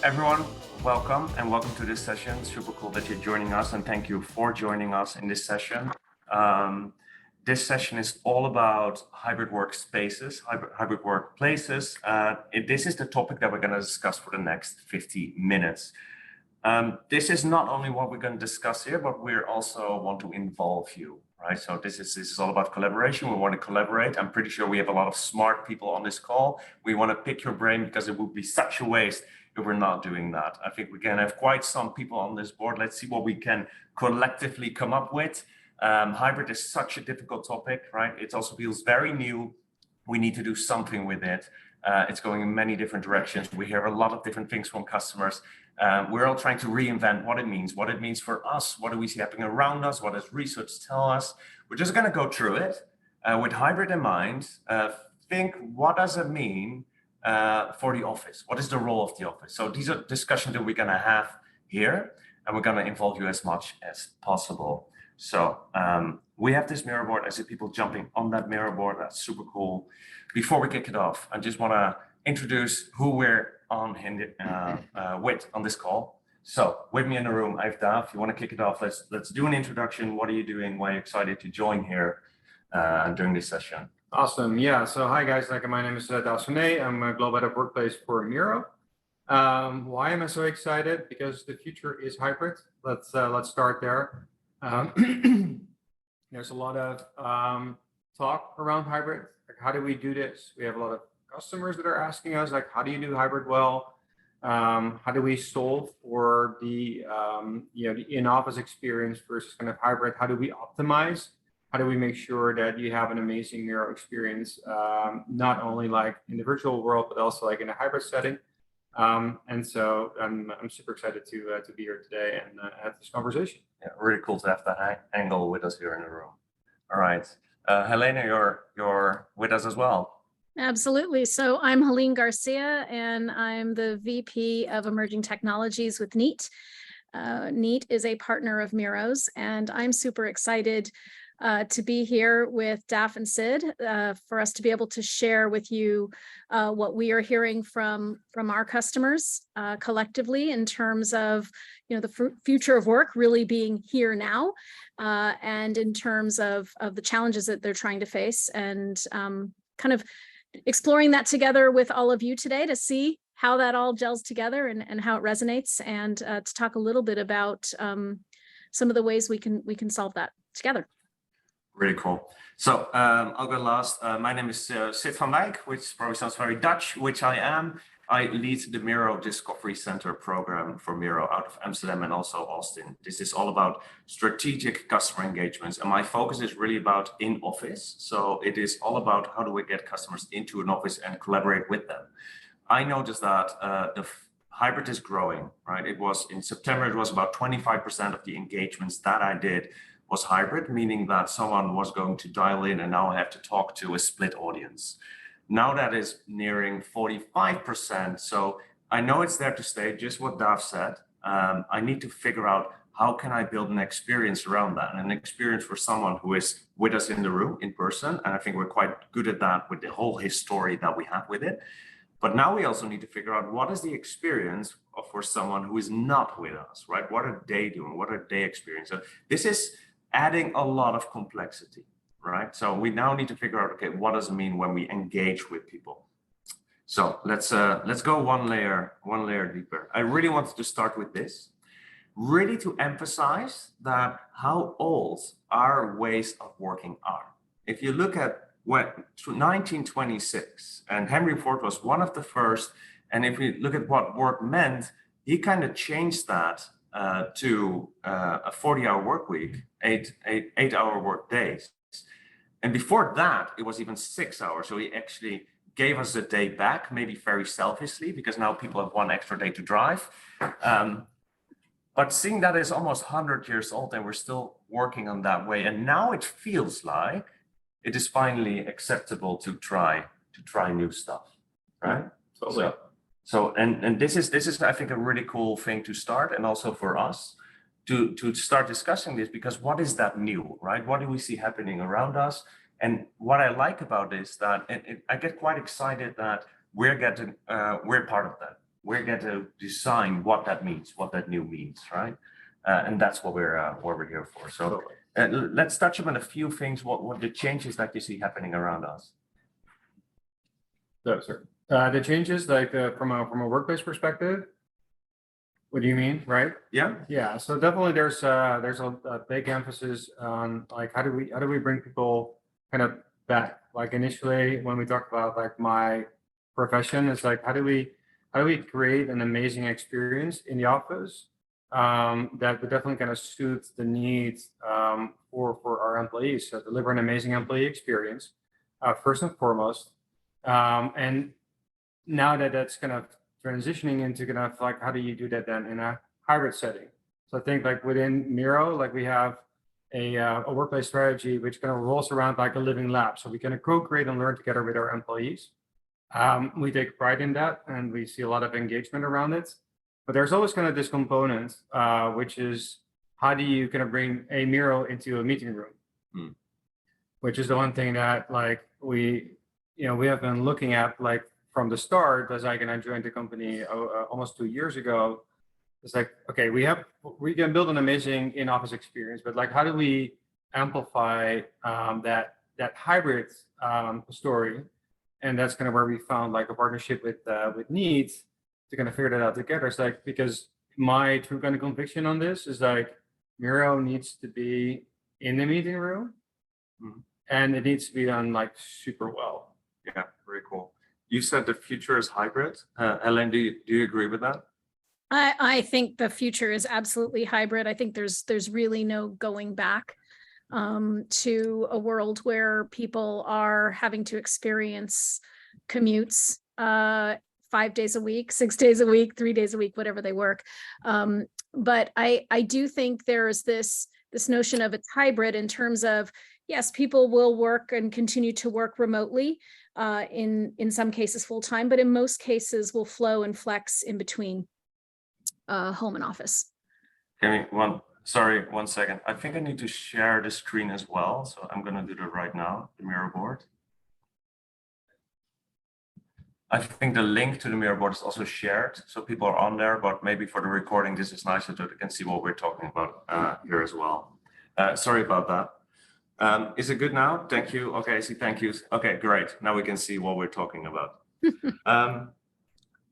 Everyone, welcome to this session. Super cool that you're joining us, and thank you for joining us in this session. This session is all about hybrid workspaces, hybrid workplaces. This is the topic that we're going to discuss for the next 50 minutes. This is not only what we're going to discuss here, but we also want to involve you, right? So this is all about collaboration. We want to collaborate. I'm pretty sure we have a lot of smart people on this call. We want to pick your brain because it would be such a waste if we're not doing that. I think we can have quite some people on this board. Let's see what we can collectively come up with. Hybrid is such a difficult topic, right? It also feels very new. We need to do something with it. It's going in many different directions. We hear a lot of different things from customers. We're all trying to reinvent what it means for us. What do we see happening around us? What does research tell us? We're just going to go through it with hybrid in mind. Think, what does it mean for the office? What is the role of the office? So these are discussions that we're going to have here, and we're going to involve you as much as possible. So we have this Miro board. I see people jumping on that Miro board. That's super cool. Before we kick it off, I just want to introduce who we're on with on this call. So with me in the room, I have Dav. If you want to kick it off, let's do an introduction. What are you doing? Why are you excited to join here during this session? Awesome. Yeah. So hi guys. My name is Dav Sonet. I'm a global head of workplace for Miro. Why am I so excited? Because the future is hybrid. Let's start there. There's a lot of talk around hybrid. Like, how do we do this? We have a lot of customers that are asking us, like, how do you do hybrid well? How do we solve for the the in-office experience versus kind of hybrid? How do we optimize? How do we make sure that you have an amazing Miro experience, not only like in the virtual world, but also like in a hybrid setting? And so I'm super excited to be here today and have this conversation. Yeah, really cool to have that angle with us here in the room. All right, Helena, you're with us as well. Absolutely. So I'm Helene Garcia, and I'm the VP of Emerging Technologies with NEAT. NEAT is a partner of Miro's, and I'm super excited to be here with Dav and Sid for us to be able to share with you what we are hearing from our customers collectively in terms of the future of work really being here now, and in terms of the challenges that they're trying to face, and kind of exploring that together with all of you today to see how that all gels together and how it resonates, and to talk a little bit about some of the ways we can solve that together. Really cool. So I'll go last. My name is Sid van Wijk, which probably sounds very Dutch, which I am. I lead the Miro Discovery Center program for Miro out of Amsterdam and also Austin. This is all about strategic customer engagements, and my focus is really about in-office. So it is all about how do we get customers into an office and collaborate with them. I noticed that the hybrid is growing, right? It was in September, it was about 25% of the engagements that I did was hybrid, meaning that someone was going to dial in and now I have to talk to a split audience. Now that is nearing 45%. So I know it's there to stay, just what Dav said. I need to figure out how can I build an experience around that, an experience for someone who is with us in the room in person. And I think we're quite good at that with the whole history that we have with it. But now we also need to figure out what is the experience for someone who is not with us, right? What are they doing? What are they experiencing? So this is adding a lot of complexity, right? So we now need to figure out, okay, what does it mean when we engage with people? So let's go one layer deeper. I really wanted to start with this, really to emphasize that how old our ways of working are. If you look at 1926, and Henry Ford was one of the first, and if we look at what work meant, he kind of changed that to a 40-hour work week, eight-hour work days. And before that, it was even 6 hours. So he actually gave us a day back, maybe very selfishly, because now people have one extra day to drive. But seeing that is almost 100 years old, and we're still working on that way. And now it feels like it is finally acceptable to try new stuff, right? Totally. So and this is I think a really cool thing to start, and also for us to start discussing this, because what is that new, right? What do we see happening around us? And what I like about this, that I get quite excited that we're part of that. we get to design what that means, what that new means, right? And that's what we're here for. So let's touch upon a few things. What the changes that you see happening around us. So, sir, the changes like from a workplace perspective. What do you mean, right? Yeah. Yeah. So definitely, there's a big emphasis on like how do we bring people kind of back. Like initially, when we talk about like my profession, it's like how do we create an amazing experience in the office that would definitely kind of suit the needs for our employees. So deliver an amazing employee experience first and foremost, and now that that's kind of transitioning into kind of like how do you do that then in a hybrid setting. So I think like within Miro, like we have a workplace strategy which kind of rolls around like a living lab. So we can co-create and learn together with our employees. We take pride in that and we see a lot of engagement around it. But there's always kind of this component, which is how do you kind of bring a Miro into a meeting room, which is the one thing that like we have been looking at like from the start as I joined the company almost 2 years ago. It's like, okay, we can build an amazing in-office experience, but like, how do we amplify that hybrid story? And that's kind of where we found like a partnership with Needs to kind of figure that out together. It's like, because my true kind of conviction on this is like Miro needs to be in the meeting room and it needs to be done like super well. Yeah, very cool. You said the future is hybrid. Ellen, do you agree with that? I think the future is absolutely hybrid. I think there's really no going back to a world where people are having to experience commutes 5 days a week, 6 days a week, 3 days a week, whatever they work. But I do think there's this notion of it's hybrid in terms of, yes, people will work and continue to work remotely in some cases full time, but in most cases will flow and flex in between home and office. Sorry, 1 second. I think I need to share the screen as well. So I'm going to do that right now, the Miro board. I think the link to the Miro board is also shared. So people are on there, but maybe for the recording, this is nicer so they can see what we're talking about here as well. Sorry about that. Is it good now? Thank you. Okay, I see. Thank you. Okay, great. Now we can see what we're talking about.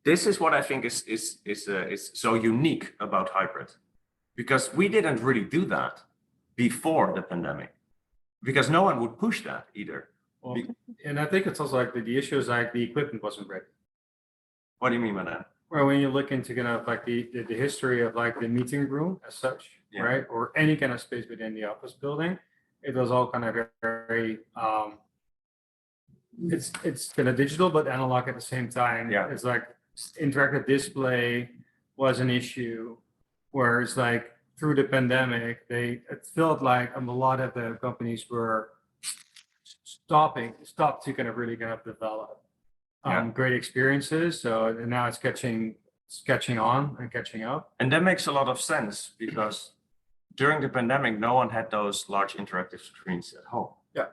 This is what I think is so unique about hybrid, because we didn't really do that before the pandemic, because no one would push that either. Well, and I think it's also like the issue is like the equipment wasn't ready. What do you mean by that? Well, when you look into kind of like the history of like the meeting room as such, right, or any kind of space within the office building, it was all kind of very it's kind of digital but analog at the same time. Yeah, it's like interactive display was an issue, where it's like through the pandemic, it felt like a lot of the companies were stopped to kind of really kind of develop great experiences. So now it's catching on and catching up. And that makes a lot of sense, because during the pandemic, no one had those large interactive screens at home. Yeah.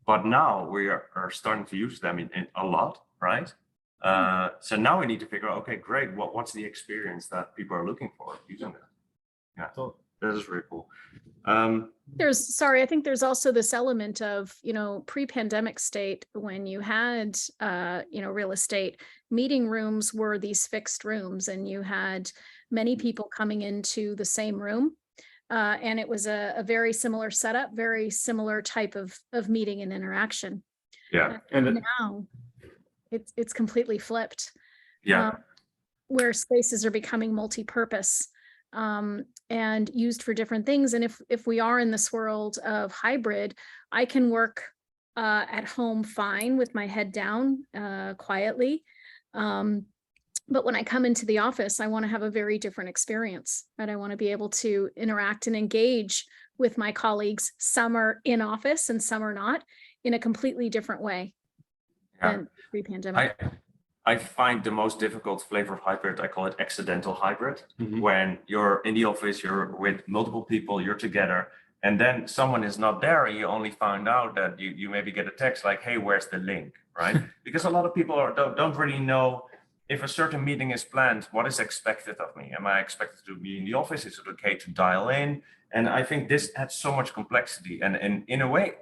But now we are starting to use them in a lot, right? So now we need to figure out, okay, great. What's the experience that people are looking for using that? Yeah, so that is really cool. I think there's also this element of, pre-pandemic state, when you had, real estate, meeting rooms were these fixed rooms, and you had many people coming into the same room. And it was a very similar setup, very similar type of meeting and interaction. Yeah. And now it's completely flipped. Yeah. Where spaces are becoming multi-purpose and used for different things. And if we are in this world of hybrid, I can work at home fine with my head down quietly. But when I come into the office, I want to have a very different experience, right? I want to be able to interact and engage with my colleagues. Some are in office and some are not, in a completely different way than pre-pandemic. I find the most difficult flavor of hybrid, I call it accidental hybrid. When you're in the office, you're with multiple people, you're together, and then someone is not there, and you only find out that you maybe get a text like, hey, where's the link, right? Because a lot of people don't really know if a certain meeting is planned, what is expected of me? Am I expected to be in the office? Is it okay to dial in? And I think this adds so much complexity. And in a way,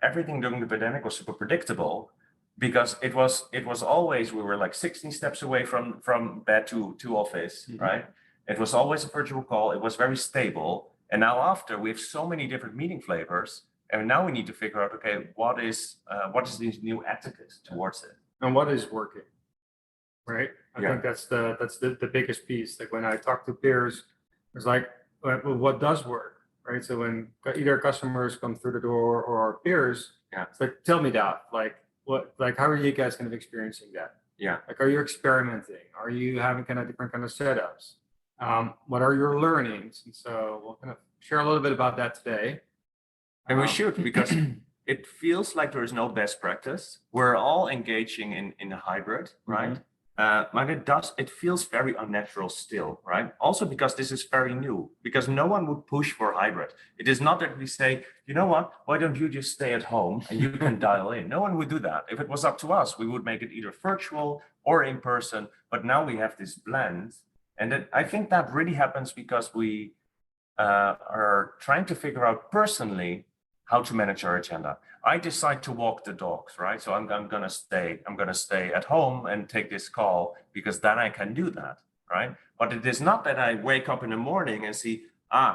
everything during the pandemic was super predictable because it was always, we were like 16 steps away from bed to office, right? It was always a virtual call. It was very stable. And now after, we have so many different meeting flavors. And now we need to figure out, okay, what is this new etiquette towards it? And what is working, right? I Yeah. think that's the biggest piece. Like when I talk to peers, it's like, well, what does work, right? So when either customers come through the door or peers, Yeah. it's like, tell me that, how are you guys kind of experiencing that? Yeah. Like, are you experimenting? Are you having kind of different kind of setups? What are your learnings? And so we'll kind of share a little bit about that today. And we should, because it feels like there is no best practice. We're all engaging in a hybrid, right? But it feels very unnatural still, right? Also because this is very new, because no one would push for hybrid. It is not that we say, you know what, why don't you just stay at home and you can dial in? No one would do that. If it was up to us, we would make it either virtual or in person, but now we have this blend. And I think that really happens because we are trying to figure out personally how to manage our agenda. I decide to walk the dogs, right? So I'm gonna stay at home and take this call because then I can do that, right? But it is not that I wake up in the morning and see,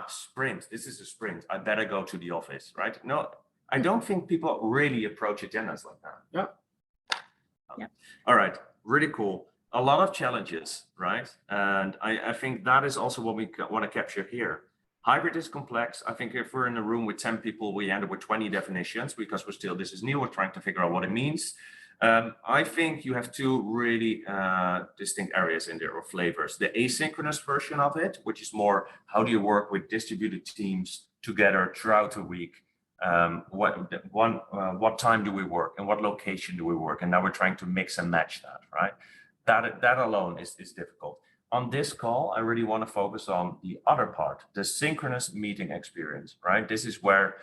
sprint, this is a sprint, I better go to the office, right? No, I don't think people really approach agendas like that. Yeah. All right, really cool. A lot of challenges, right? And I think that is also what we want to capture here. Hybrid is complex. I think if we're in a room with 10 people, we end up with 20 definitions because this is new. We're trying to figure out what it means. I think you have two really distinct areas in there, or flavors. The asynchronous version of it, which is more, how do you work with distributed teams together throughout the week? What time do we work and what location do we work? And now we're trying to mix and match that, right? That alone is difficult. On this call, I really want to focus on the other part, the synchronous meeting experience, right? This is where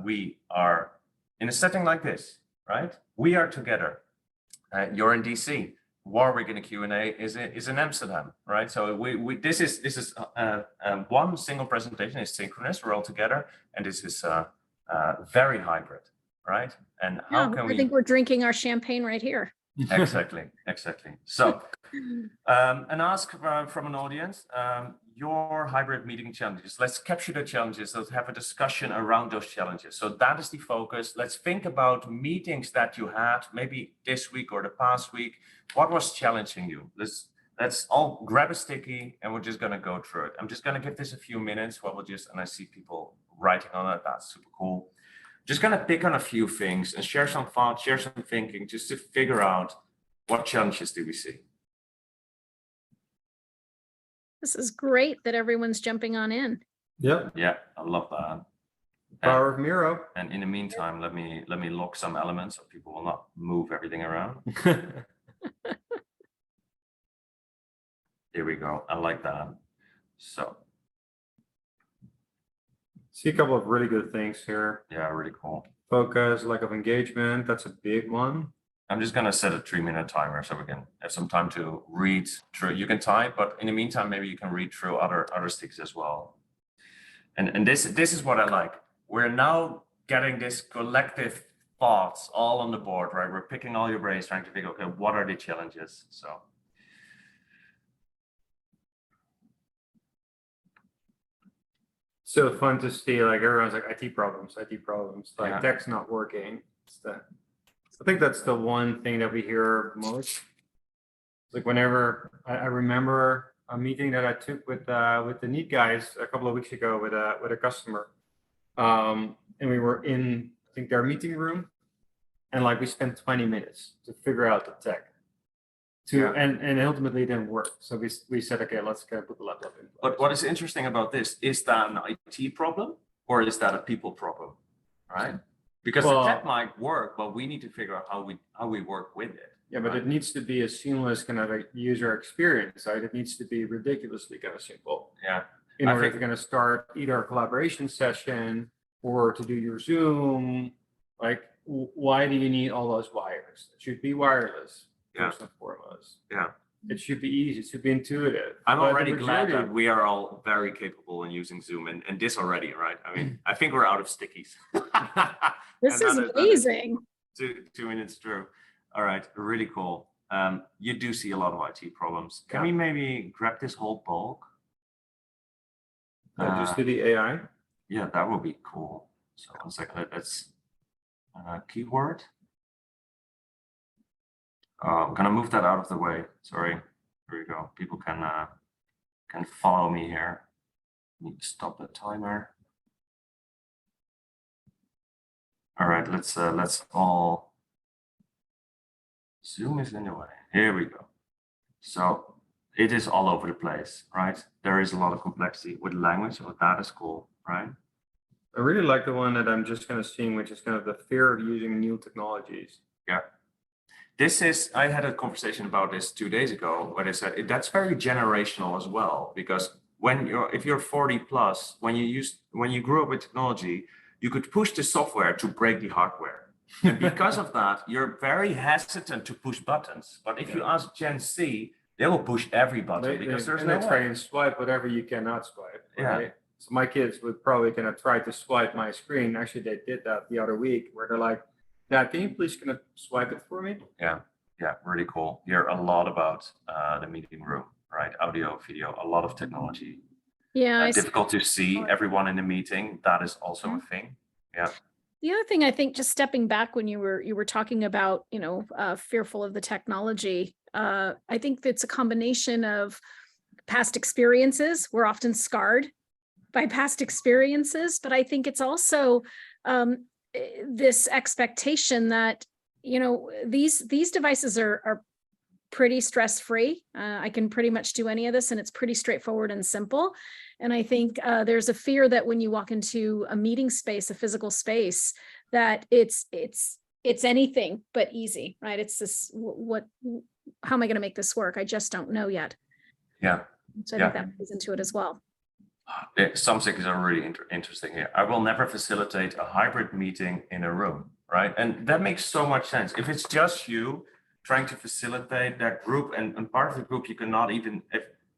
we are in a setting like this, right? We are together. You're in DC. Warwick in a Q&A is in Amsterdam, right? So this is one single presentation is synchronous. We're all together, and this is very hybrid, right? And how can we? I think we're drinking our champagne right here. Exactly. So, an ask from an audience, your hybrid meeting challenges. Let's capture the challenges. Let's have a discussion around those challenges. So that is the focus. Let's think about meetings that you had, maybe this week or the past week. What was challenging you? Let's all grab a sticky and we're just going to go through it. I'm just going to give this a few minutes while and I see people writing on it. That's super cool. Just going to pick on a few things and share some thoughts, share some thinking, just to figure out what challenges do we see. This is great that everyone's jumping on in. Yep. Yeah, I love that. Power of Miro. And in the meantime, let me lock some elements so people will not move everything around. Here we go. I like that. So. See a couple of really good things here. Yeah, really cool. Focus, lack of engagement. That's a big one. I'm just going to set a 3-minute timer so we can have some time to read through. You can type, but in the meantime, maybe you can read through other sticks as well. And this is what I like. We're now getting this collective thoughts all on the board, right? We're picking all your brains, trying to figure, okay, what are the challenges? So. So fun to see, like everyone's like IT problems, like Yeah. tech's not working. I think that's the one thing that we hear most. Like whenever I remember a meeting that I took with the Neat guys a couple of weeks ago with a customer, and we were in, I think, their meeting room, and like we spent 20 minutes to figure out the tech. And ultimately it didn't work. So we said, okay, let's kind of put the laptop in. But what is interesting about this, is that an IT problem or is that a people problem, right? Because the tech might work, but we need to figure out how we work with it. Yeah, but it needs to be a seamless kind of a user experience, right? It needs to be ridiculously kind of simple. Yeah. In order if you're going to start either a collaboration session or to do your Zoom, like why do you need all those wires? It should be wireless. Yeah. first and foremost. Yeah. It should be easy. It should be intuitive. I'm But the already glad majority- that we are all very capable in using Zoom and this already, right? I mean, I think we're out of stickies. This And is that is amazing. 2 minutes through. All right, really cool. You do see a lot of IT problems. Can Yeah. we maybe grab this whole bulk? just do the AI. Yeah, that would be cool. So 1 second, let's keyword. I'm gonna move that out of the way. Sorry. Here we go. People can follow me here. Need to stop the timer. All right, let's all. Zoom is in the way. Here we go. So it is all over the place, right? There is a lot of complexity with language, so that is cool, right? I really like the one that I'm just kind of seeing, which is kind of the fear of using new technologies. Yeah. This is, I had a conversation about this 2 days ago, where they said that's very generational as well, because if you're 40 plus, when you grew up with technology, you could push the software to break the hardware. And because of that, you're very hesitant to push buttons. But if you ask Gen Z, they will push every button because there's no they try way. and swipe whatever you cannot swipe. Yeah. Right? So my kids would probably kind of try to swipe my screen. Actually, they did that the other week, where they're like, "Dad, can you please kind of swipe it for me?" Yeah, really cool. Hear a lot about the meeting room, right? Audio, video, a lot of technology. Yeah. I see. Difficult to see everyone in the meeting. That is also a thing. Yeah. The other thing, I think, just stepping back when you were talking about, fearful of the technology, I think it's a combination of past experiences. We're often scarred by past experiences, but I think it's also this expectation that, these devices are pretty stress-free. I can pretty much do any of this, and it's pretty straightforward and simple. And I think there's a fear that when you walk into a meeting space, a physical space, that it's anything but easy, right? It's this, how am I going to make this work? I just don't know yet. Yeah. So I think that plays into it as well. Some things are really interesting here. I will never facilitate a hybrid meeting in a room, right? And that makes so much sense. If it's just you trying to facilitate that group, and part of the group you cannot even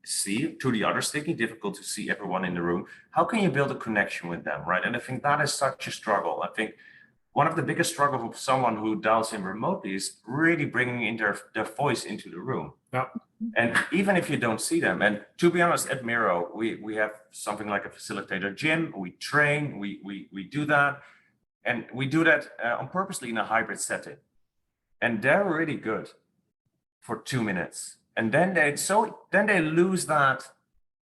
see to the other sticky, difficult to see everyone in the room, how can you build a connection with them, right? And I think that is such a struggle. I think one of the biggest struggles of someone who dials in remotely is really bringing in their voice into the room. Yeah. And even if you don't see them, and to be honest, at Miro, we have something like a facilitator gym. We train, we do that, and we do that on purposely in a hybrid setting. And they're really good for 2 minutes, and then they lose that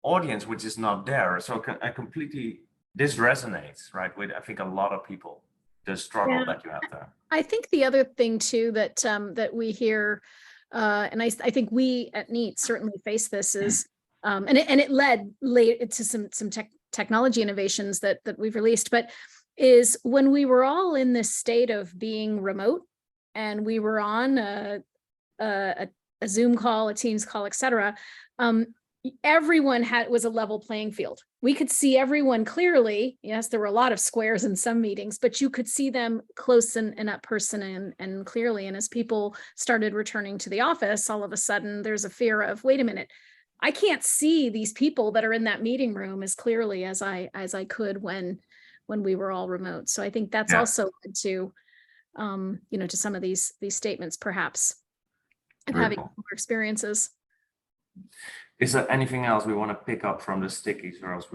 audience, which is not there. So this resonates, right, with I think a lot of people, the struggle that you have there. I think the other thing too that we hear, and I think we at NEAT certainly face this, is and it led late to some technology innovations that we've released, but is when we were all in this state of being remote, and we were on a Zoom call, a Teams call, etc. Everyone was a level playing field. We could see everyone clearly. Yes, there were a lot of squares in some meetings, but you could see them close and up person and clearly. And as people started returning to the office, all of a sudden there's a fear of, wait a minute, I can't see these people that are in that meeting room as clearly as I could when we were all remote. So I think that's also led to to some of these statements, perhaps, and having more experiences. Is there anything else we want to pick up from the stickies, or else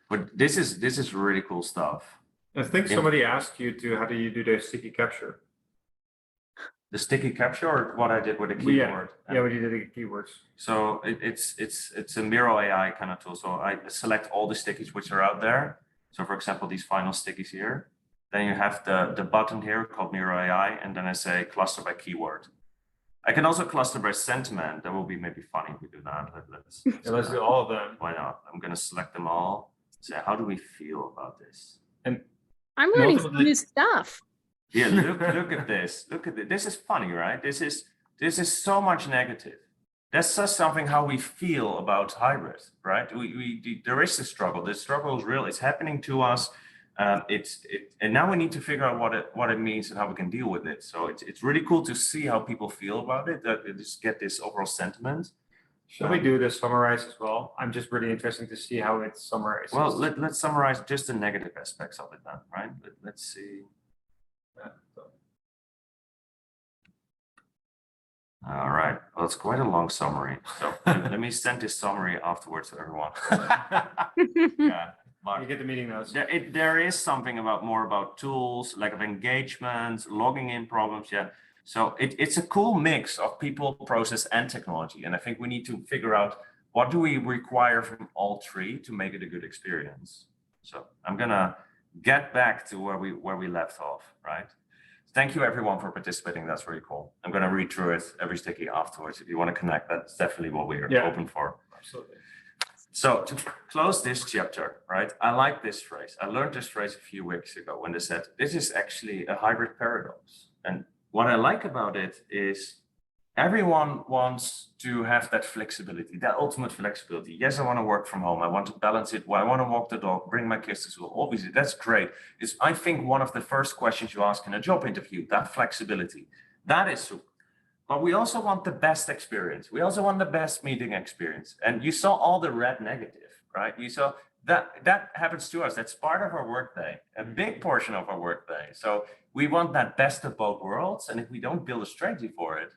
but this is really cool stuff. I think somebody asked you how do you do the sticky capture? The sticky capture, or what I did with the keyboard? Yeah, what you did with the keywords. So it's a Miro AI kind of tool. So I select all the stickies which are out there. So for example, these final stickies here. Then you have the button here called Miro AI, and then I say cluster by keyword. I can also cluster by sentiment. That will be maybe funny if we do that. Let's do all of them. Why not? I'm going to select them all. Say, how do we feel about this? And I'm learning some new stuff. Yeah, look at this. Look at this. This is funny, right? This is so much negative. That says something how we feel about hybrid, right? There is a struggle. The struggle is real. It's happening to us. And now we need to figure out what it means and how we can deal with it. So it's really cool to see how people feel about it, that they just get this overall sentiment. Should we do this summarize as well? I'm just really interested to see how it summarizes. Well, let's summarize just the negative aspects of it then, right? Let's see. All right. Well, it's quite a long summary. So let me send this summary afterwards to everyone. Yeah. You get the meeting notes. There is something more about tools, lack of engagement, logging in problems. Yeah. So it's a cool mix of people, process, and technology. And I think we need to figure out what do we require from all three to make it a good experience. So I'm gonna get back to where we left off, right? Thank you everyone for participating. That's really cool. I'm gonna read through it every sticky afterwards. If you want to connect, that's definitely what we're open for. Absolutely. So to close this chapter, right? I like this phrase. I learned this phrase a few weeks ago when they said, this is actually a hybrid paradox. And what I like about it is everyone wants to have that flexibility, that ultimate flexibility. Yes, I want to work from home. I want to balance it. Well, I want to walk the dog, bring my kids to school. Obviously, that's great. It's, I think, one of the first questions you ask in a job interview, that flexibility. That is super. But we also want the best experience. We also want the best meeting experience. And you saw all the red negative, right? You saw that happens to us. That's part of our workday, a big portion of our workday. So we want that best of both worlds. And if we don't build a strategy for it,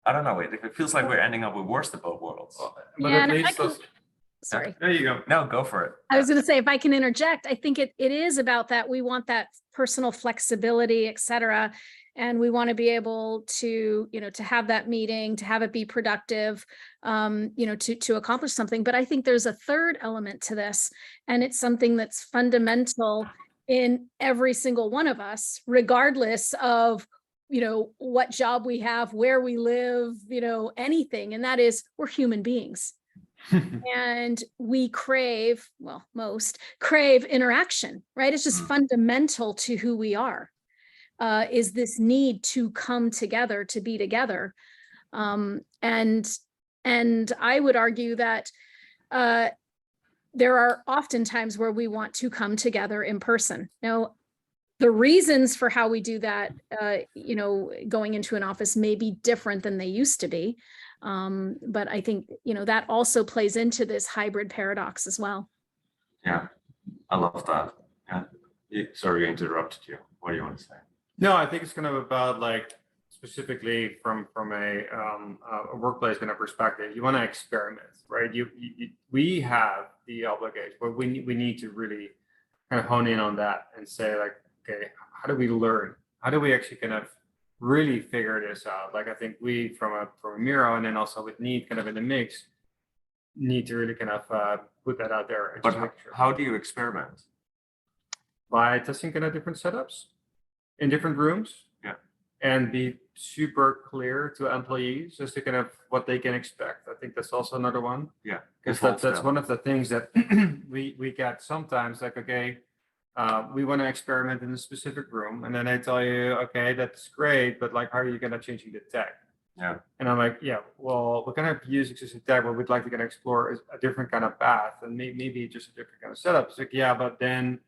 I don't know, it feels like we're ending up with worst of both worlds. But Yeah, at and least sorry. There you go. No, go for it. I was going to say, if I can interject, I think it is about that. We want that personal flexibility, et cetera. And we want to be able to, to have that meeting, to have it be productive, to accomplish something. But I think there's a third element to this, and it's something that's fundamental in every single one of us, regardless of, what job we have, where we live, anything. And that is, we're human beings. And we crave, well, most crave interaction, right? It's just fundamental to who we are. Is this need to come together, to be together. And I would argue that there are often times where we want to come together in person. Now, the reasons for how we do that, going into an office may be different than they used to be. But I think, that also plays into this hybrid paradox as well. Yeah, I love that. Yeah. Sorry, I interrupted you. What do you want to say? No, I think it's kind of about specifically from a workplace kind of perspective. You want to experiment, right? We have the obligation, but we need to really kind of hone in on that and say okay, how do we learn? How do we actually kind of really figure this out? I think we from a Miro and then also with Neat kind of in the mix need to really kind of put that out there. And but how do you experiment? By testing kind of different setups in different rooms, and be super clear to employees as to kind of what they can expect. I think that's also another one. Yeah, because that's one of the things that we get sometimes. Okay, we want to experiment in a specific room, and then they tell you, okay, that's great, but how are you going to change the tech? Yeah, and I'm like, yeah, well, we're going to use existing tech, but we'd like to kind of explore a different kind of path, and maybe just a different kind of setup. It's yeah, but then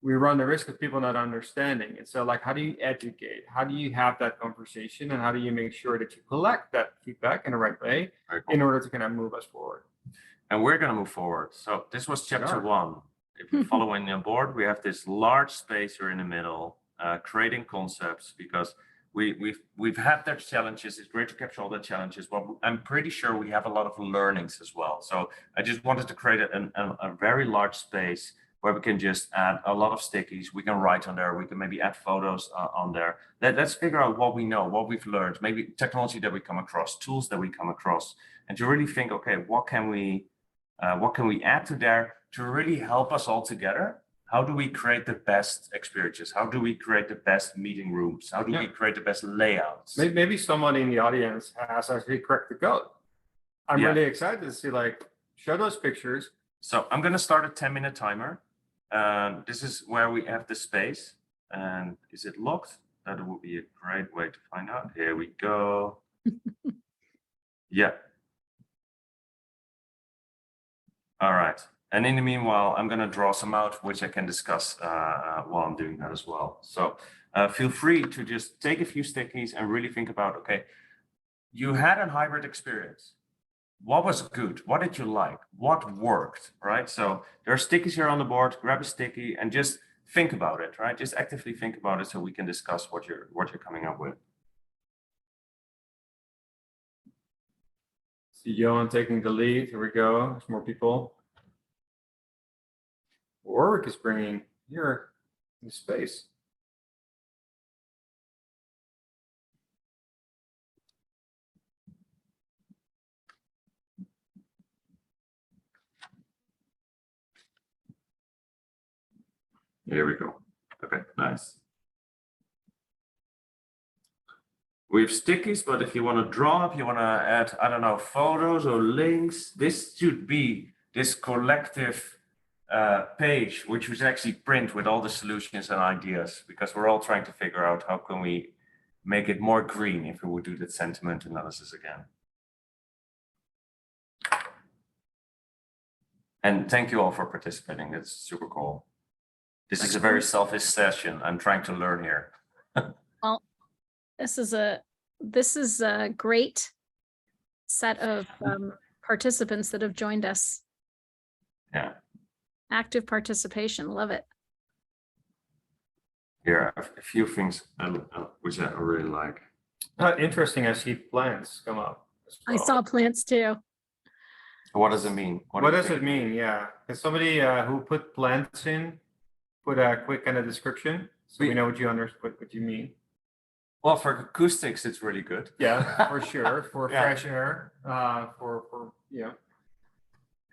we run the risk of people not understanding. And so how do you educate? How do you have that conversation? And how do you make sure that you collect that feedback in the right way in order to kind of move us forward? And we're going to move forward. So this was chapter 1. If you're following on board, we have this large space here in the middle, creating concepts, because we've had their challenges. It's great to capture all the challenges, but I'm pretty sure we have a lot of learnings as well. So I just wanted to create a very large space where we can just add a lot of stickies. We can write on there. We can maybe add photos on there. Let's figure out what we know, what we've learned, maybe technology that we come across, tools that we come across, and to really think, okay, what can we add to there to really help us all together? How do we create the best experiences? How do we create the best meeting rooms? How do we create the best layouts? Maybe someone in the audience has actually cracked the code. I'm really excited to see, show those pictures. So I'm going to start a 10-minute timer. This is where we have the space. And is it locked? That would be a great way to find out. Here we go. Yeah. All right. And in the meanwhile, I'm going to draw some out, which I can discuss while I'm doing that as well. So feel free to just take a few stickies and really think about, okay, you had a hybrid experience. What was good? What did you like? What worked, right? So there are stickies here on the board. Grab a sticky and just think about it, right? Just actively think about it so we can discuss what you're coming up with. See Johan taking the lead. Here we go. There's more people. Warwick is bringing here in space. Here we go. Okay, nice. We have stickies, but if you want to draw, if you want to add, I don't know, photos or links, this should be this collective page, which was actually print with all the solutions and ideas, because we're all trying to figure out how can we make it more green if we would do that sentiment analysis again. And thank you all for participating. It's super cool. This is a very selfish session. I'm trying to learn here. Well, this is a great set of participants that have joined us. Yeah. Active participation. Love it. Here, a few things which I really like. Interesting. I see plants come up. I saw plants too. What does it mean? What does it mean? Yeah. Is somebody who put plants in, put a quick kind of description so we know what you mean. Well, for acoustics, it's really good. Yeah, for sure. For Yeah. fresh air, for yeah.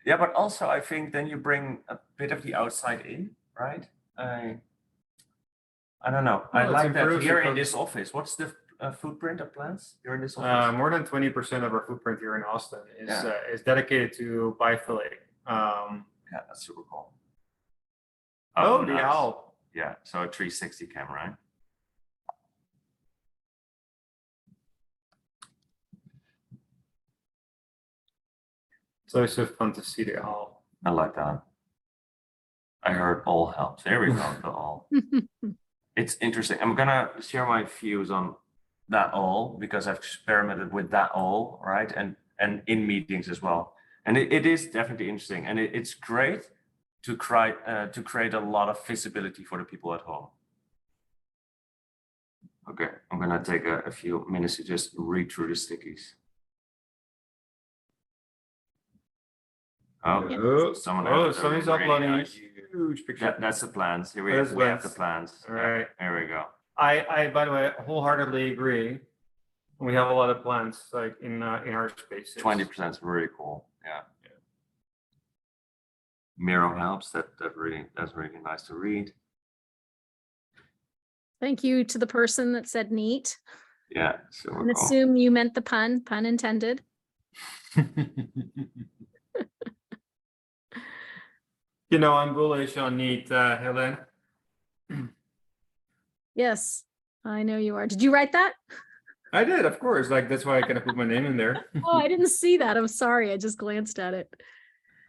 Yeah, but also I think then you bring a bit of the outside in, right? I don't know. I Well, like that improves here your in this office. What's the footprint of plants here in this office? More than 20% of our footprint here in Austin is Yeah. is dedicated to biophilating. Yeah, that's super cool. The nice. owl. Yeah, so a 360 camera, right? It's always so fun to see the owl. I like that. I heard all helps. There we go, the all. It's interesting. I'm gonna share my views on that all because I've experimented with that all, right? And in meetings as well. And it is definitely interesting. And it's great to create a lot of visibility for the people at home. Okay, I'm gonna take a few minutes to just read through the stickies. Oh, somebody's uploading a huge picture. That's the plans. Here we That's have the plans. plans. All right. There we go. I by the way wholeheartedly agree. We have a lot of plants like in our spaces. 20% is really cool. Yeah. Miro helps. That's really nice to read. Thank you to the person that said neat. Yeah. So And assume you meant the pun intended. You know, I'm bullish on neat, Helen. Yes, I know you are. Did you write that? I did, of course. Like that's why I kind of put my name in there. Oh, I didn't see that. I'm sorry. I just glanced at it.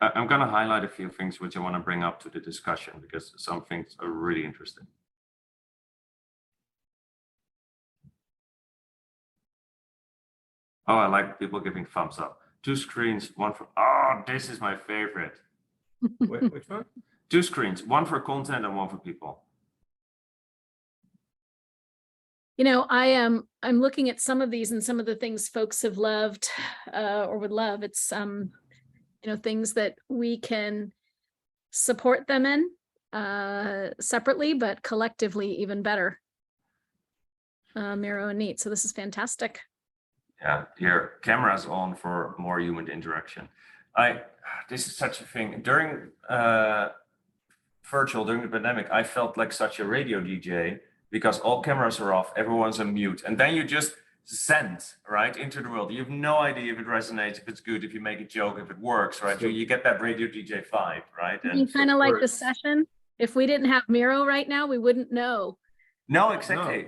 I'm going to highlight a few things which I want to bring up to the discussion because some things are really interesting. Oh, I like people giving thumbs up. 2 screens, one for, oh, this is my favorite. Which one? 2 screens, one for content and one for people. You know, I'm looking at some of these and some of the things folks have loved or would love. It's you know, things that we can support them in separately, but collectively even better. Miro and Neat. So this is fantastic. Yeah, here cameras on for more human interaction. This is such a thing during during the pandemic. I felt like such a radio DJ because all cameras are off, everyone's on mute, and then you just send right into the world. You have no idea if it resonates, if it's good, if you make a joke, if it works, right? So you get that radio DJ vibe, right? And kind of like the session. If we didn't have Miro right now, we wouldn't know. No, exactly.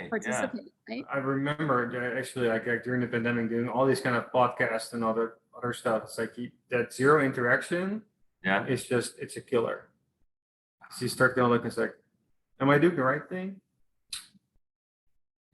Participate, yeah. Right? I remember actually like during the pandemic doing all these kind of podcasts and other stuff. It's like that zero interaction Yeah. it's a killer. So you start going look, it's like, am I doing the right thing?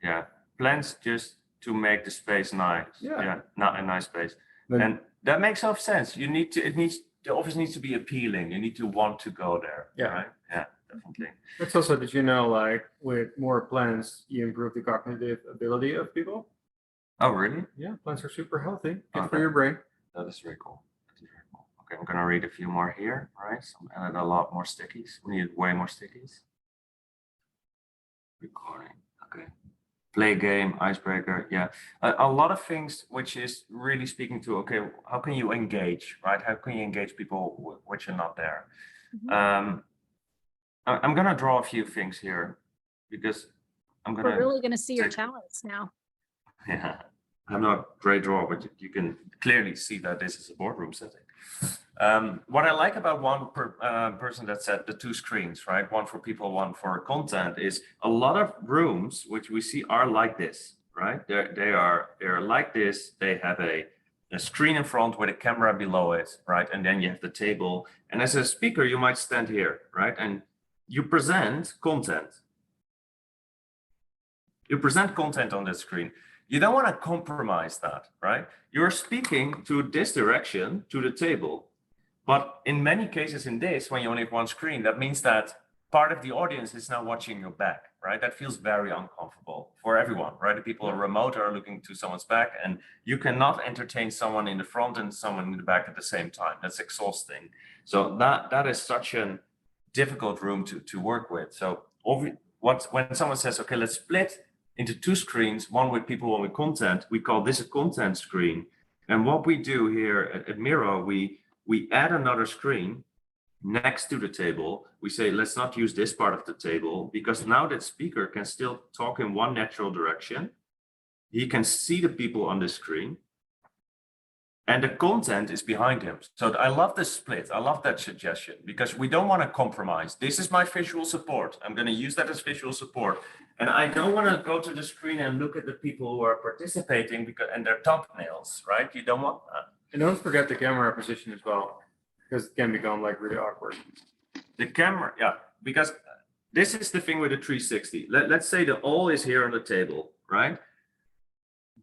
Yeah. Plans just to make the space nice. Yeah. Not a nice space. Then- And that makes all sense. The office needs to be appealing. You need to want to go there. Yeah. Right? Yeah, definitely. It's also, did you know, like with more plans, you improve the cognitive ability of people? Oh, really? Yeah, plans are super healthy. Good Oh, for your brain. That is very cool. That is very cool. Okay, I'm gonna read a few more here. All right, so I'm adding a lot more stickies. We need way more stickies. Recording. Okay. Play game, icebreaker. Yeah, a lot of things which is really speaking to, okay, how can you engage, right? How can you engage people which are not there? Mhm. I'm gonna draw a few things here because I'm We're gonna. really going to see your take- talents now. Yeah, I'm not a great drawer, but you can clearly see that this is a boardroom setting. What I like about one person that said the two screens, right? One for people, one for content, is a lot of rooms which we see are like this, right? They're like this. They have a screen in front with a camera below it, right? And then you have the table. And as a speaker, you might stand here, right? And you present content. You present content on the screen. You don't want to compromise that, right? You're speaking to this direction, to the table. But in many cases in this, when you only have one screen, that means that part of the audience is now watching your back, right? That feels very uncomfortable for everyone, right? The people who are remote are looking to someone's back, and you cannot entertain someone in the front and someone in the back at the same time. That's exhausting. So that is such a difficult room to work with. So when someone says, okay, let's split into two screens, one with people, one with content, we call this a content screen. And what we do here at Miro, we add another screen next to the table. We say, let's not use this part of the table, because now that speaker can still talk in one natural direction. He can see the people on the screen, and the content is behind him. So I love this split. I love that suggestion, because we don't want to compromise. This is my visual support. I'm going to use that as visual support. And I don't want to go to the screen and look at the people who are participating and their thumbnails, right? You don't want that. And don't forget the camera position as well, because it can become like really awkward. The camera, yeah, because this is the thing with the 360. Let's say the all is here on the table, right?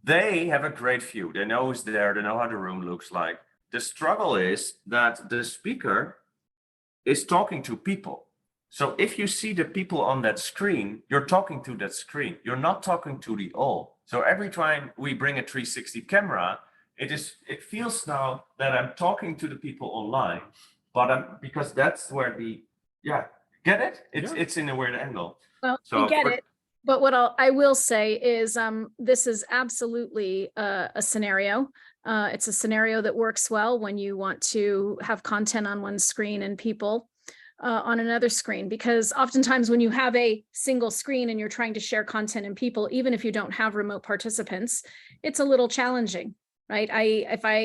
They have a great view. They know who's there. They know how the room looks like. The struggle is that the speaker is talking to people. So if you see the people on that screen, you're talking to that screen. You're not talking to the all. So every time we bring a 360 camera, it feels now that I'm talking to the people online, but because that's where get it? It's in a weird angle. Well, So I get it. But what I will say is this is absolutely a scenario. It's a scenario that works well when you want to have content on one screen and people on another screen, because oftentimes when you have a single screen and you're trying to share content and people, even if you don't have remote participants, it's a little challenging, right?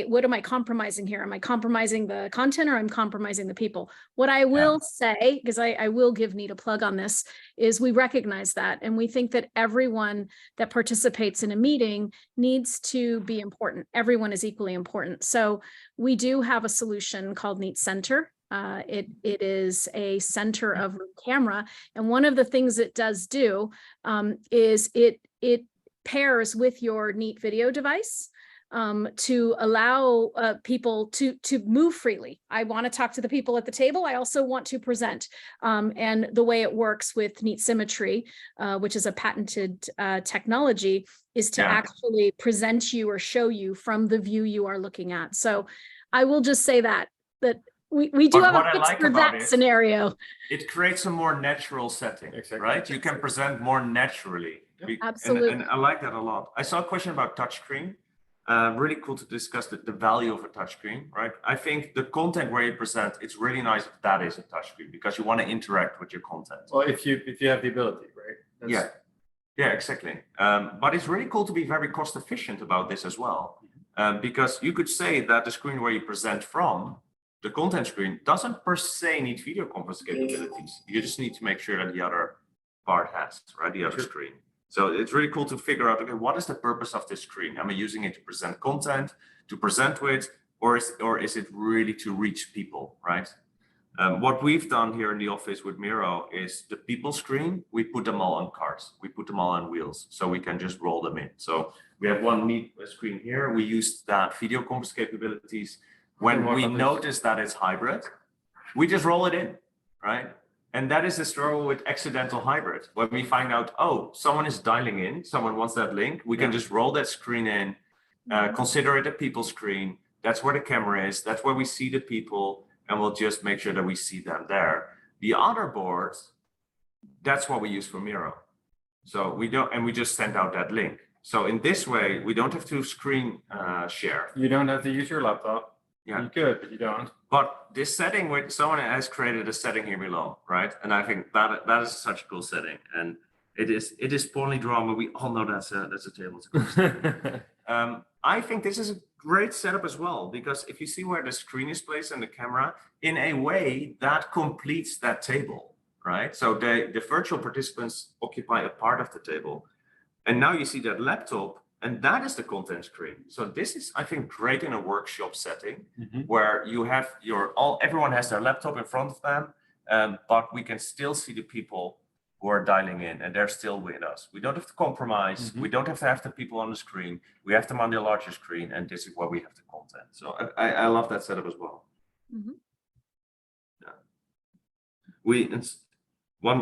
What am I compromising here? Am I compromising the content, or I'm compromising the people? What I will say, because I will give Neat a plug on this, is we recognize that. And we think that everyone that participates in a meeting needs to be important. Everyone is equally important. So we do have a solution called Neat Center. It is a center of camera. And one of the things it does do is it pairs with your Neat video device to allow people to move freely. I want to talk to the people at the table. I also want to present. And the way it works with Neat Symmetry, which is a patented technology, is to actually present you or show you from the view you are looking at. So I will just say that we do have a fix for that scenario. It creates a more natural setting, right? You can present more naturally. Absolutely. And I like that a lot. I saw a question about touchscreen. Really cool to discuss the value of a touchscreen, right? I think the content where you present, it's really nice if that is a touchscreen, because you want to interact with your content. Well, if you have the ability, right? Yeah, exactly. But it's really cool to be very cost efficient about this as well, because you could say that the screen where you present from, the content screen, doesn't per se need video conference capabilities. You just need to make sure that the other part has, right? The other screen. So it's really cool to figure out, okay, what is the purpose of this screen? Am I using it to present content, to present with, or is it really to reach people, right? What we've done here in the office with Miro is the people screen, we put them all on carts. We put them all on wheels so we can just roll them in. So we have one meet screen here. We used that video conference capabilities. When we notice that it's hybrid, we just roll it in, right? And that is the struggle with accidental hybrid. When we find out, oh, someone is dialing in, someone wants that link, we can just roll that screen in, consider it a people screen. That's where the camera is. That's where we see the people, and we'll just make sure that we see them there. The other boards, that's what we use for Miro. So we don't, and we just send out that link. So in this way, we don't have to screen share. You don't have to use your laptop. Yeah. You could, but you don't. But this setting, with someone has created a setting here below, right? And I think that is such a cool setting, and it is poorly drawn, but we all know that's a table. I think this is a great setup as well, because if you see where the screen is placed and the camera, in a way that completes that table, right? So the virtual participants occupy a part of the table, and now you see that laptop. And that is the content screen. So this is, I think, great in a workshop setting where you have everyone has their laptop in front of them, but we can still see the people who are dialing in, and they're still with us. We don't have to compromise. We don't have to have the people on the screen. We have them on the larger screen, and this is where we have the content. So I love that setup as well. Yeah.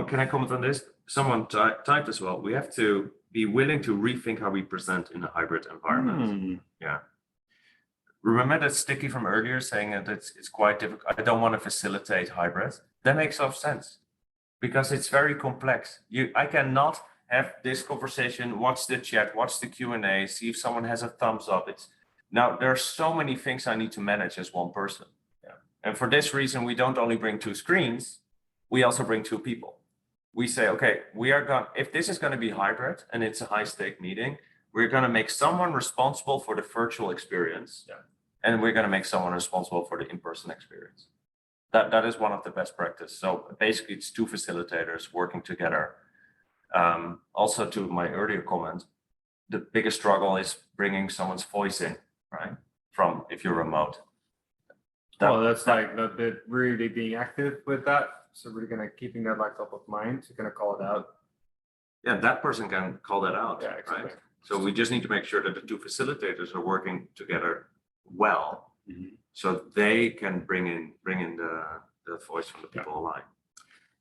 Can I comment on this? Someone typed as well. We have to be willing to rethink how we present in a hybrid environment. Yeah. Remember that sticky from earlier saying that it's quite difficult. I don't want to facilitate hybrid. That makes a lot of sense because it's very complex. I cannot have this conversation, watch the chat, watch the Q&A, see if someone has a thumbs up. Now there are so many things I need to manage as one person. Yeah. And for this reason, we don't only bring 2 screens, we also bring 2 people. We say, okay, if this is going to be hybrid and it's a high stake meeting, we're going to make someone responsible for the virtual experience. Yeah. And we're going to make someone responsible for the in-person experience. That is one of the best practice. So basically it's 2 facilitators working together. Also to my earlier comment, the biggest struggle is bringing someone's voice in, right? From if you're remote. That's like the bit really being active with that. So we're gonna keeping that like top of mind. So gonna call it out. Yeah, that person can call that out. Yeah, exactly. Right? So we just need to make sure that the 2 facilitators are working together well, so they can bring in the voice from the people online.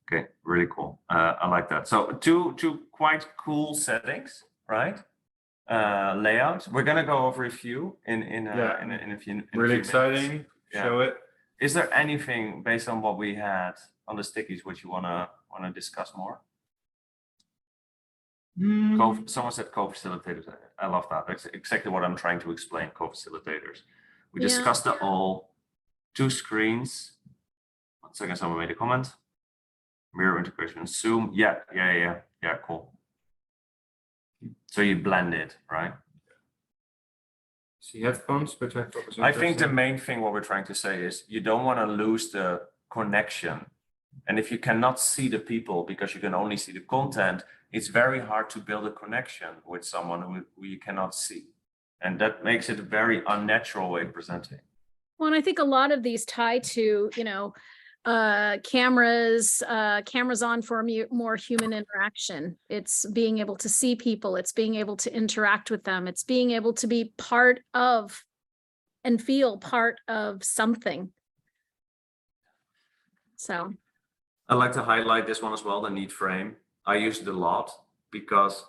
Okay, really cool. I like that. So two quite cool settings, right? Layouts. We're gonna go over a few in a few. Really exciting. Minutes. Show it. Is there anything based on what we had on the stickies which you wanna discuss more? Someone said co-facilitators. I love that. That's exactly what I'm trying to explain. Co-facilitators. We discussed the all 2 screens. 1 second, someone made a comment. Miro integration, Zoom. Yeah, cool. So you blend it, right? See headphones, which I thought was I think the main thing what we're trying to say is you don't want to lose the connection. And if you cannot see the people because you can only see the content, it's very hard to build a connection with someone who you cannot see. And that makes it a very unnatural way of presenting. Well, and I think a lot of these tie to, cameras on for more human interaction. It's being able to see people, it's being able to interact with them, it's being able to be part of and feel part of something. So I'd like to highlight this one as well, the need frame. I use it a lot because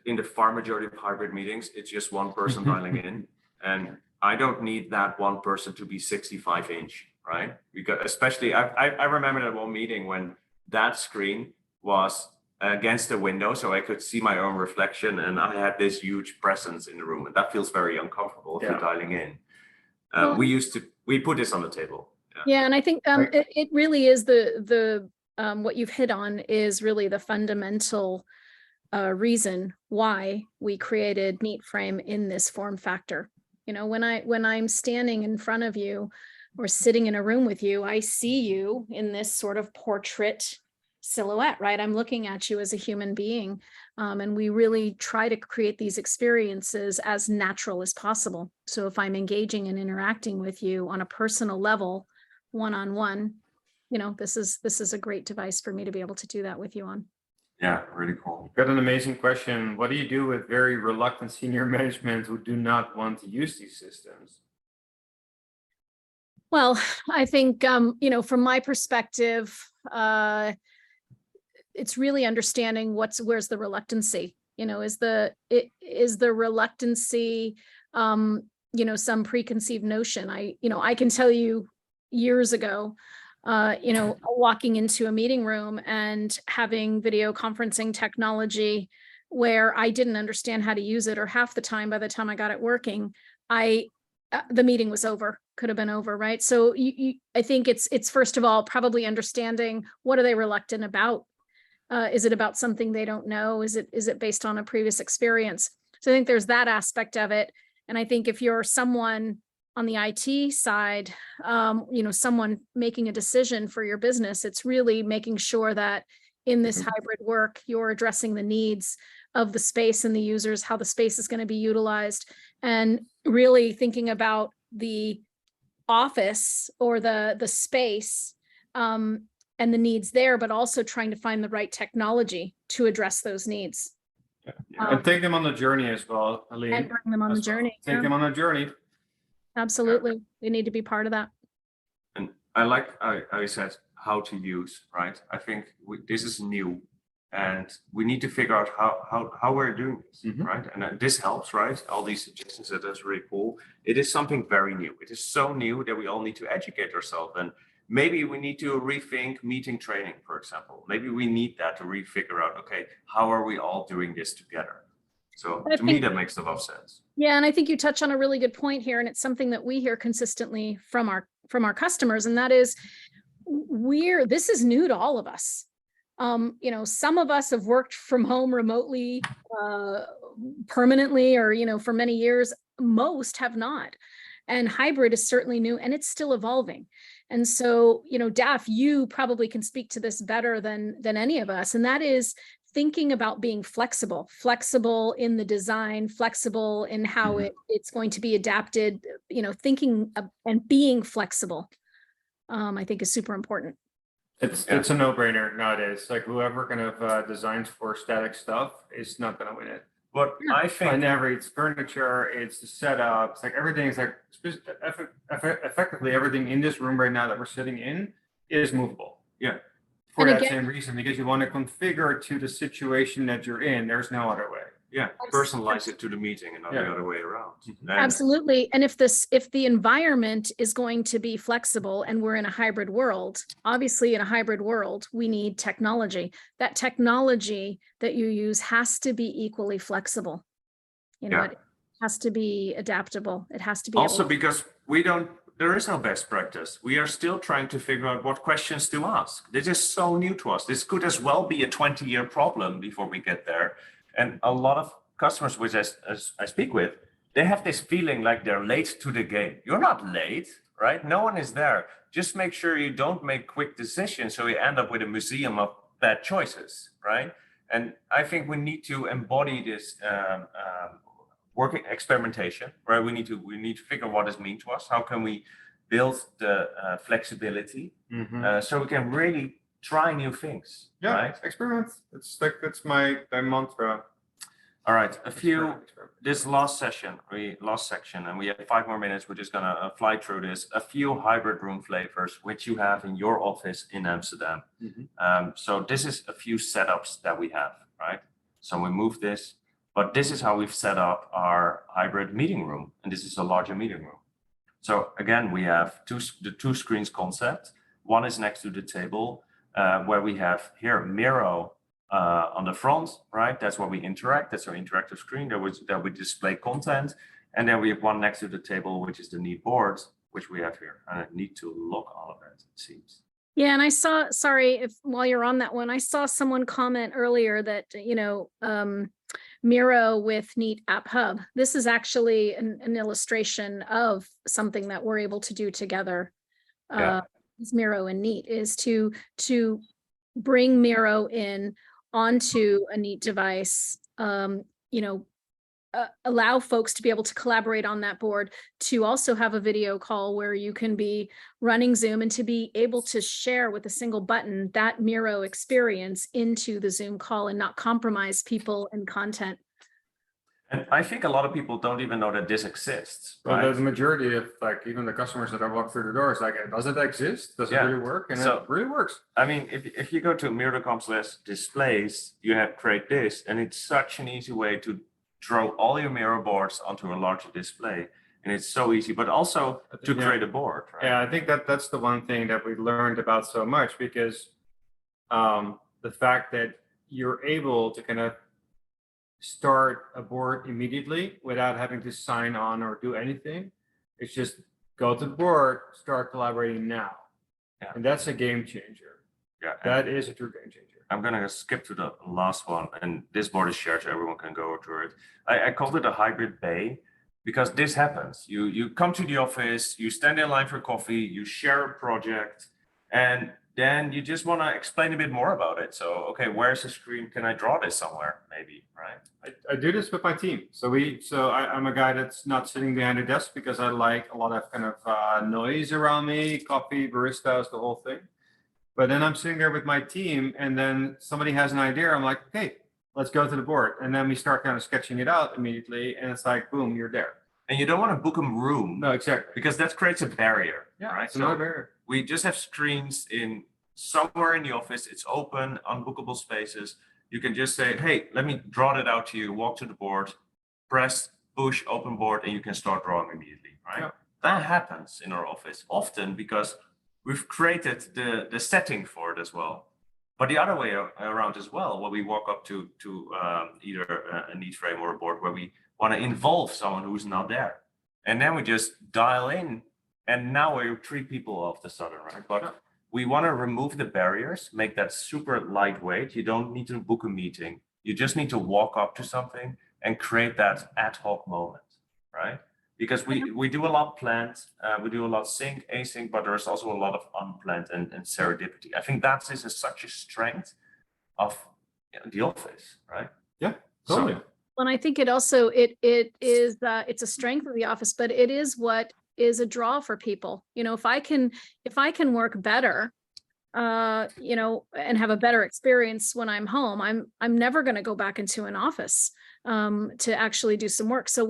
in the far majority of hybrid meetings, it's just one person dialing in, and I don't need that one person to be 65 inch. Right? Because especially, I remember that one meeting when that screen was against the window, so I could see my own reflection, and I had this huge presence in the room, and that feels very uncomfortable if you're dialing in. We put this on the table. Yeah, and I think it really is the what you've hit on is really the fundamental reason why we created Meet Frame in this form factor. When I'm standing in front of you or sitting in a room with you, I see you in this sort of portrait silhouette, right? I'm looking at you as a human being. And we really try to create these experiences as natural as possible. So if I'm engaging and interacting with you on a personal level, one-on-one, this is a great device for me to be able to do that with you on. Yeah, really cool. Got an amazing question. What do you do with very reluctant senior management who do not want to use these systems? Well, I think, from my perspective, it's really understanding where's the reluctancy, is the reluctancy, some preconceived notion. I can tell you years ago, walking into a meeting room and having video conferencing technology where I didn't understand how to use it, or half the time, by the time I got it working, the meeting was over, could have been over, right? So I think it's first of all, probably understanding what are they reluctant about? Is it about something they don't know? Is it based on a previous experience? So I think there's that aspect of it. And I think if you're someone on the IT side, someone making a decision for your business, it's really making sure that in this hybrid work, you're addressing the needs of the space and the users, how the space is going to be utilized, and really thinking about the office or the space, and the needs there, but also trying to find the right technology to address those needs. Yeah. And take them on the journey as well, Aline. And bring them on the journey. Take them on a journey. Absolutely. They need to be part of that. And I like, I said, how to use, right? I think this is new, and we need to figure out how we're doing this, right? And this helps, right? All these suggestions, that's really cool. It is something very new. It is so new that we all need to educate ourselves. And maybe we need to rethink meeting training, for example. Maybe we need that to refigure out, okay, how are we all doing this together? So to me, that makes a lot of sense. Yeah, and I think you touch on a really good point here, and it's something that we hear consistently from our customers, and that is this is new to all of us. Some of us have worked from home remotely, permanently, or, for many years. Most have not. And hybrid is certainly new, and it's still evolving. And so, Daph, you probably can speak to this better than any of us. And that is thinking about being flexible in the design, flexible in how it's going to be adapted, thinking and being flexible, I think is super important. It's a no-brainer nowadays. Like whoever kind of designs for static stuff is not going to win it. But I think Whenever it's furniture, it's the setup, it's like everything is like effectively everything in this room right now that we're sitting in is movable. Yeah. For that same reason, because you want to configure it to the situation that you're in. There's no other way. Yeah, personalize it to the meeting and not the other way around. Absolutely. And if the environment is going to be flexible and we're in a hybrid world, obviously in a hybrid world, we need technology. That technology that you use has to be equally flexible. It has to be adaptable. It has to be also because there is no best practice. We are still trying to figure out what questions to ask. This is so new to us. This could as well be a 20-year problem before we get there. And a lot of customers, which I speak with, they have this feeling like they're late to the game. You're not late, right? No one is there. Just make sure you don't make quick decisions so you end up with a museum of bad choices, right? And I think we need to embody this working experimentation, right? We need to figure what this means to us. How can we build the flexibility so we can really try new things, right? Experiment. That's my mantra. All right, this last section, and we have 5 more minutes. We're just gonna fly through this. A few hybrid room flavors, which you have in your office in Amsterdam. So this is a few setups that we have, right? So we move this, but this is how we've set up our hybrid meeting room, and this is a larger meeting room. So again, we have the 2 screens concept. One is next to the table, where we have here Miro on the front, right? That's where we interact. That's our interactive screen that we display content. And then we have one next to the table, which is the Neat board, which we have here. And I need to lock all of it, it seems. Yeah, and I saw, sorry, while you're on that one, I saw someone comment earlier that, Miro with Neat App Hub. This is actually an illustration of something that we're able to do together. Miro and Neat is to bring Miro in onto a Neat device, allow folks to be able to collaborate on that board, to also have a video call where you can be running Zoom and to be able to share with a single button that Miro experience into the Zoom call and not compromise people and content. And I think a lot of people don't even know that this exists, Well, right? the majority of like even the customers that I walk through the doors, like, does it exist? Does it Yeah. really work? And So- it really works. I mean, if you go to miro.com/displays, you have create this, and it's such an easy way to draw all your Miro boards onto a larger display. And it's so easy, but also to Yeah. create a board, right? Yeah, I think that's the one thing that we learned about so much, because the fact that you're able to kind of start a board immediately without having to sign on or do anything. It's just go to the board, start collaborating now. Yeah. And that's a game changer. Yeah. And That is a true game changer. I'm gonna skip to the last one, and this board is shared, so everyone can go through it. I called it a hybrid bay because this happens. You come to the office, you stand in line for coffee, you share a project, and then you just want to explain a bit more about it. So, okay, where's the screen? Can I draw this somewhere? Maybe, right? I do this with my team. So I'm a guy that's not sitting behind a desk because I like a lot of kind of noise around me, coffee, baristas, the whole thing. But then I'm sitting there with my team, and then somebody has an idea. I'm like, okay, let's go to the board. And then we start kind of sketching it out immediately. And it's like, boom, you're there. And you don't want to book a room. No, exactly. Because that creates a barrier, Yeah, right? it's another barrier. We just have screens in somewhere in the office. It's open, unbookable spaces. You can just say, hey, let me draw that out to you, walk to the board, press, push, open board, and you can start drawing immediately, right? Yeah. That happens in our office often because we've created the setting for it as well. But the other way around as well, when we walk up to either a need frame or a board where we want to involve someone who's not there. And then we just dial in, and now we're 3 people all of a sudden, right? But Yeah. we want to remove the barriers, make that super lightweight. You don't need to book a meeting. You just need to walk up to something and create that ad hoc moment, right? Because we do a lot planned, we do a lot sync, async, but there's also a lot of unplanned and serendipity. I think that is such a strength of the office, right? Yeah, totally. So, And I think it also, it is, it's a strength of the office, but it is what is a draw for people. You know, if I can work better, you know, and have a better experience when I'm home, I'm never going to go back into an office to actually do some work. So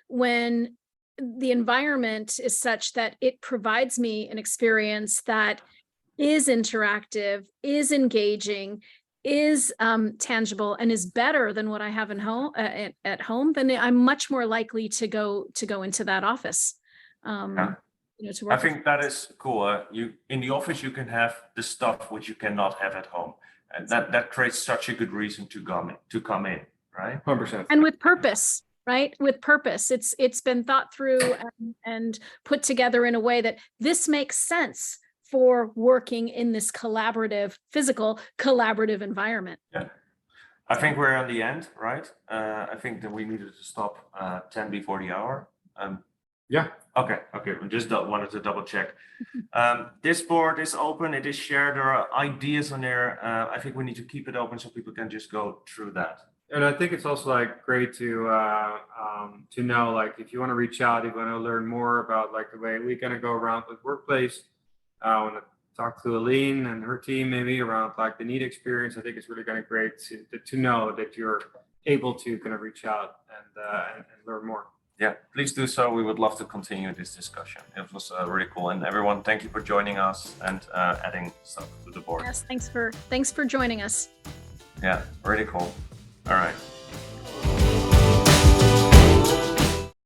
when the environment is such that it provides me an experience that is interactive, is engaging, is tangible, and is better than what I have at home, then I'm much more likely to go into that office. Yeah. You know, to I work. think that is cool. You in the office you can have the stuff which you cannot have at home, and that creates such a good reason to come in, right? 100%. And with purpose, right? With purpose, it's been thought through and put together in a way that this makes sense for working in this physical collaborative environment. Yeah. I think we're on the end, right? I think that we needed to stop 10 before the hour. Yeah. Okay. We just wanted to double check. This board is open. It is shared. There are ideas on there. I think we need to keep it open so people can just go through that. And I think it's also like great to know, like, if you want to reach out, if you want to learn more about like the way we kind of go around with workplace, I want to talk to Aline and her team maybe around like the need experience. I think it's really kind of great to know that you're able to kind of reach out and learn more. Yeah, please do so. We would love to continue this discussion. It was really cool. And everyone, thank you for joining us and adding stuff to the board. Yes, thanks for joining us. Yeah, really cool. All right.